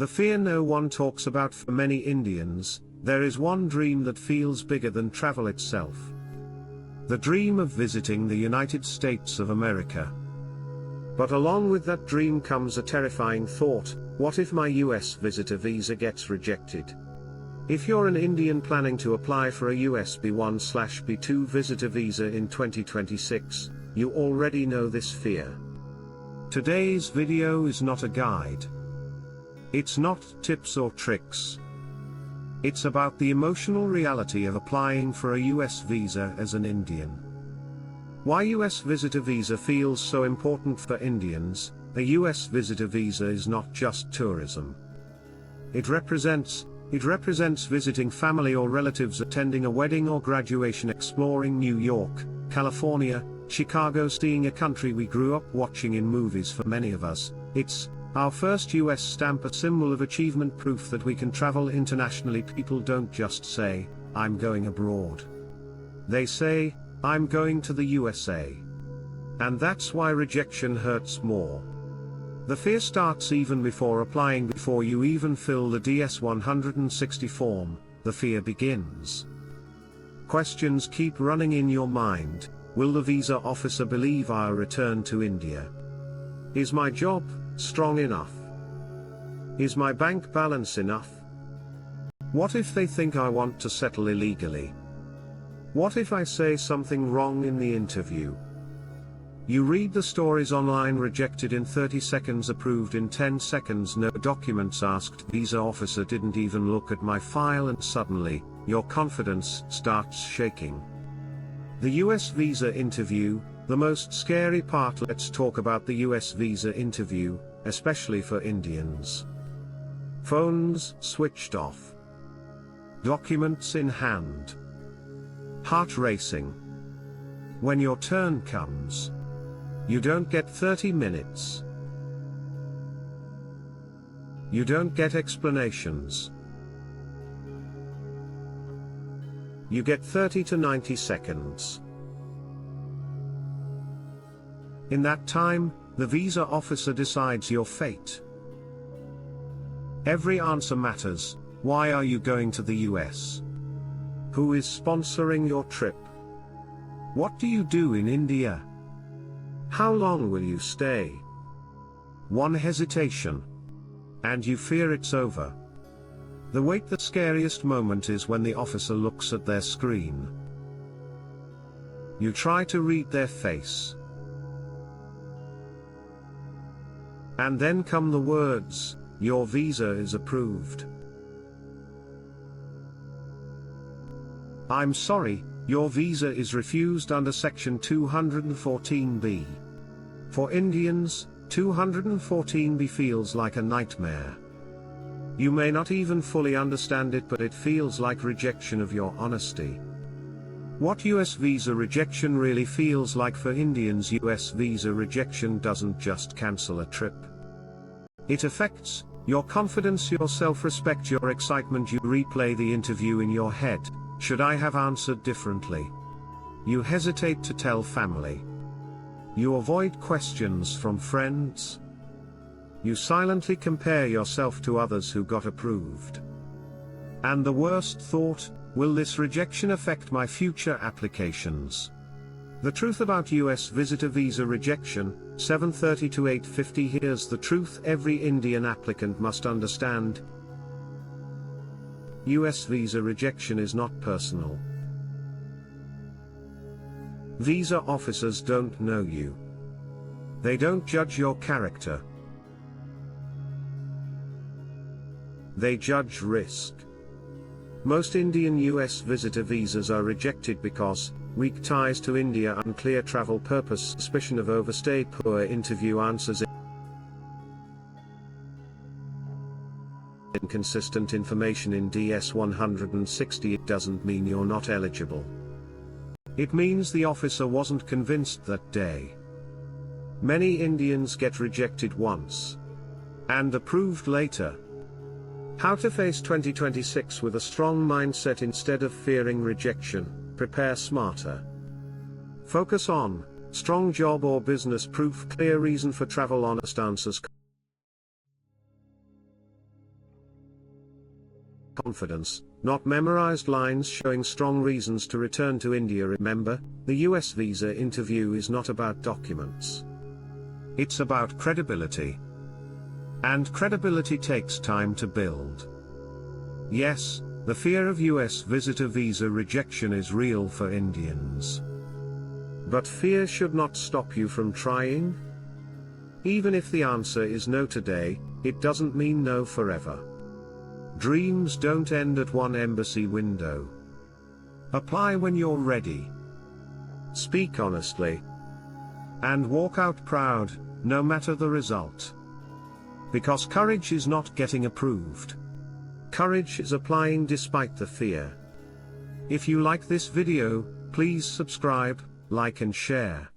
The fear no one talks about for many Indians, there is one dream that feels bigger than travel itself. The dream of visiting the United States of America. But along with that dream comes a terrifying thought: what if my US visitor visa gets rejected? If you're an Indian planning to apply for a US B1/B2 visitor visa in 2026, you already know this fear. Today's video is not a guide. It's not tips or tricks. It's about the emotional reality of applying for a US visa as an Indian. Why US visitor visa feels so important for Indians. A US visitor visa is not just tourism. It represents visiting family or relatives, attending a wedding or graduation, exploring New York, California, Chicago, seeing a country we grew up watching in movies. For many of us, it's our first US stamp, a symbol of achievement, proof that we can travel internationally. People don't just say, "I'm going abroad." They say, "I'm going to the USA." And that's why rejection hurts more. The fear starts even before applying. Before you even fill the DS-160 form, the fear begins. Questions keep running in your mind. Will the visa officer believe I'll return to India? Is my job strong enough? Is my bank balance enough? What if they think I want to settle illegally? What if I say something wrong in the interview? You read the stories online: rejected in 30 seconds, approved in 10 seconds, no documents asked, visa officer didn't even look at my file, and suddenly, your confidence starts shaking. The US visa interview, the most scary part. Let's talk about the US visa interview, especially for Indians. Phones switched off. Documents in hand. Heart racing. When your turn comes, you don't get 30 minutes. You don't get explanations. You get 30 to 90 seconds. In that time, the visa officer decides your fate. Every answer matters. Why are you going to the US? Who is sponsoring your trip? What do you do in India? How long will you stay? One hesitation, and you fear it's over. The wait, the scariest moment is when the officer looks at their screen. You try to read their face. And then come the words, "Your visa is approved." "I'm sorry, your visa is refused under Section 214B. For Indians, 214B feels like a nightmare. You may not even fully understand it, but it feels like rejection of your honesty. What US visa rejection really feels like for Indians: US visa rejection doesn't just cancel a trip. It affects your confidence, your self-respect, your excitement. You replay the interview in your head. Should I have answered differently? You hesitate to tell family. You avoid questions from friends. You silently compare yourself to others who got approved. And the worst thought: will this rejection affect my future applications? The truth about US visitor visa rejection, 7:30 to 8:50. Here's the truth every Indian applicant must understand. US visa rejection is not personal. Visa officers don't know you. They don't judge your character. They judge risk. Most Indian US visitor visas are rejected because weak ties to India, unclear travel purpose, suspicion of overstay, poor interview answers, inconsistent information in DS-160. It doesn't mean you're not eligible. It means the officer wasn't convinced that day. Many Indians get rejected once and approved later. How to face 2026 with a strong mindset instead of fearing rejection. Prepare smarter. Focus on strong job or business proof, clear reason for travel, honest answers. confidence, not memorized lines showing strong reasons to return to India. Remember, the US visa interview is not about documents. It's about credibility. And credibility takes time to build. Yes, the fear of US visitor visa rejection is real for Indians. But fear should not stop you from trying. Even if the answer is no today, it doesn't mean no forever. Dreams don't end at one embassy window. Apply when you're ready. Speak honestly. And walk out proud, no matter the result. Because courage is not getting approved. Courage is applying despite the fear. If you like this video, please subscribe, like and share.